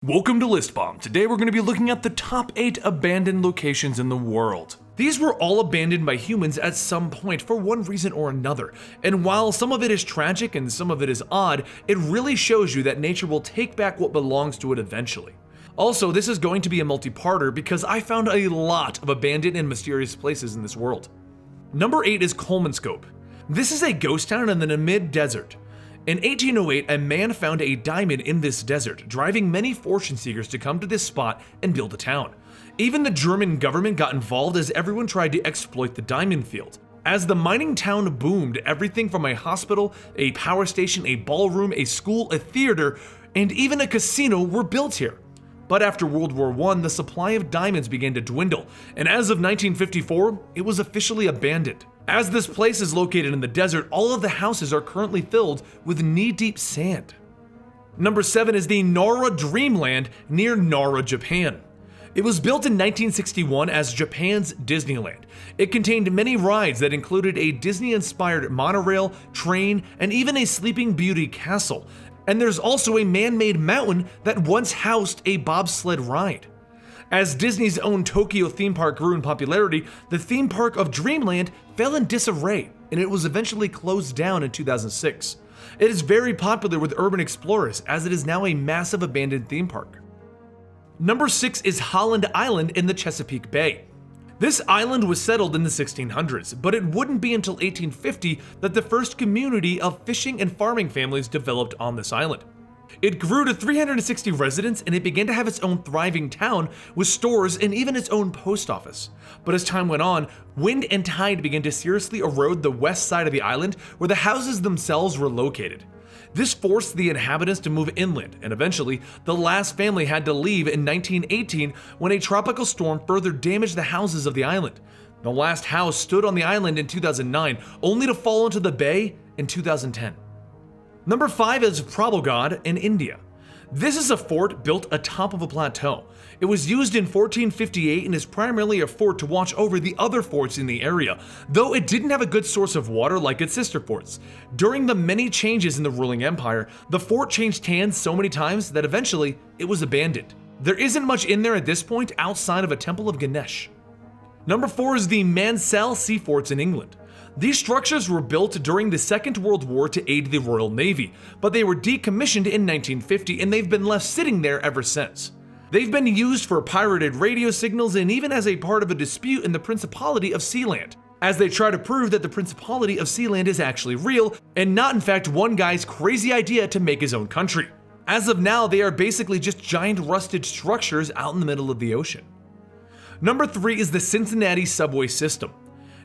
Welcome to Thelistbomb. Today we're going to be looking at the top 8 abandoned locations in the world. These were all abandoned by humans at some point for one reason or another, and while some of it is tragic and some of it is odd, it really shows you that nature will take back what belongs to it eventually. Also, this is going to be a multi-parter because I found a lot of abandoned and mysterious places in this world. Number 8 is Coleman Scope. This is a ghost town in the mid-desert. In 1808, a man found a diamond in this desert, driving many fortune seekers to come to this spot and build a town. Even the German government got involved as everyone tried to exploit the diamond field. As the mining town boomed, everything from a hospital, a power station, a ballroom, a school, a theater, and even a casino were built here. But after World War I, the supply of diamonds began to dwindle, and as of 1954, it was officially abandoned. As this place is located in the desert, all of the houses are currently filled with knee-deep sand. Number 7 is the Nara Dreamland near Nara, Japan. It was built in 1961 as Japan's Disneyland. It contained many rides that included a Disney-inspired monorail, train, and even a Sleeping Beauty castle. And there's also a man-made mountain that once housed a bobsled ride. As Disney's own Tokyo theme park grew in popularity, the theme park of Dreamland fell in disarray, and it was eventually closed down in 2006. It is very popular with urban explorers, as it is now a massive abandoned theme park. Number 6 is Holland Island in the Chesapeake Bay. This island was settled in the 1600s, but it wouldn't be until 1850 that the first community of fishing and farming families developed on this island. It grew to 360 residents, and it began to have its own thriving town with stores and even its own post office. But as time went on, wind and tide began to seriously erode the west side of the island where the houses themselves were located. This forced the inhabitants to move inland, and eventually, the last family had to leave in 1918 when a tropical storm further damaged the houses of the island. The last house stood on the island in 2009, only to fall into the bay in 2010. Number 5 is Prabhagad in India. This is a fort built atop of a plateau. It was used in 1458 and is primarily a fort to watch over the other forts in the area, though it didn't have a good source of water like its sister forts. During the many changes in the ruling empire, the fort changed hands so many times that eventually it was abandoned. There isn't much in there at this point outside of a temple of Ganesh. Number 4 is the Mansell Sea Forts in England. These structures were built during the Second World War to aid the Royal Navy, but they were decommissioned in 1950 and they've been left sitting there ever since. They've been used for pirated radio signals and even as a part of a dispute in the Principality of Sealand, as they try to prove that the Principality of Sealand is actually real and not in fact one guy's crazy idea to make his own country. As of now, they are basically just giant rusted structures out in the middle of the ocean. Number 3 is the Cincinnati subway system.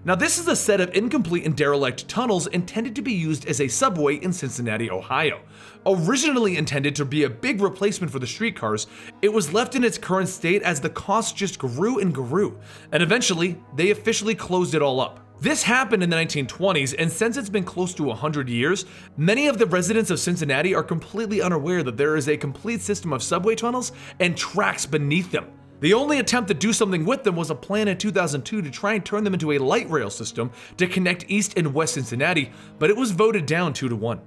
Now, this is a set of incomplete and derelict tunnels intended to be used as a subway in Cincinnati, Ohio. Originally intended to be a big replacement for the streetcars, it was left in its current state as the costs just grew and grew, and eventually, they officially closed it all up. This happened in the 1920s, and since it's been close to 100 years, many of the residents of Cincinnati are completely unaware that there is a complete system of subway tunnels and tracks beneath them. The only attempt to do something with them was a plan in 2002 to try and turn them into a light rail system to connect East and West Cincinnati, but it was voted down 2-1.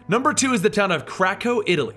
Number 2 is the town of Krakow, Italy.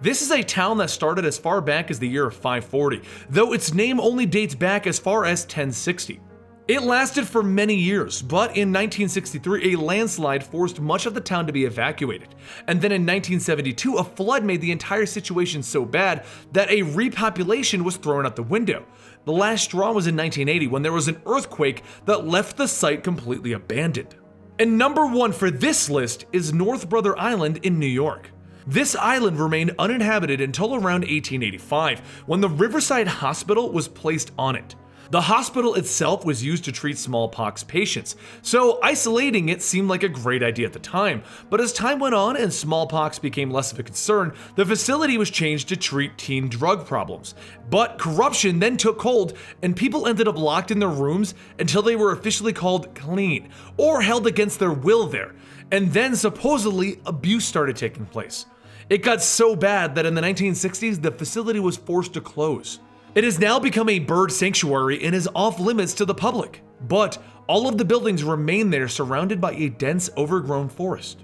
This is a town that started as far back as the year of 540, though its name only dates back as far as 1060. It lasted for many years, but in 1963, a landslide forced much of the town to be evacuated. And then in 1972, a flood made the entire situation so bad that a repopulation was thrown out the window. The last straw was in 1980 when there was an earthquake that left the site completely abandoned. And number 1 for this list is North Brother Island in New York. This island remained uninhabited until around 1885, when the Riverside Hospital was placed on it. The hospital itself was used to treat smallpox patients, so isolating it seemed like a great idea at the time, but as time went on and smallpox became less of a concern, the facility was changed to treat teen drug problems. But corruption then took hold, and people ended up locked in their rooms until they were officially called clean, or held against their will there, and then supposedly abuse started taking place. It got so bad that in the 1960s, the facility was forced to close. It has now become a bird sanctuary and is off limits to the public, but all of the buildings remain there surrounded by a dense overgrown forest.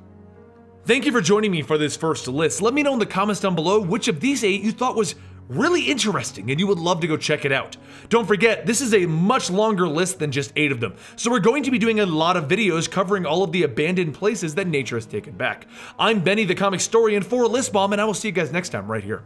Thank you for joining me for this first list. Let me know in the comments down below which of these 8 you thought was really interesting and you would love to go check it out. Don't forget, this is a much longer list than just 8 of them, so we're going to be doing a lot of videos covering all of the abandoned places that nature has taken back. I'm Benny, the comic historian for Thelistbomb, and I will see you guys next time right here.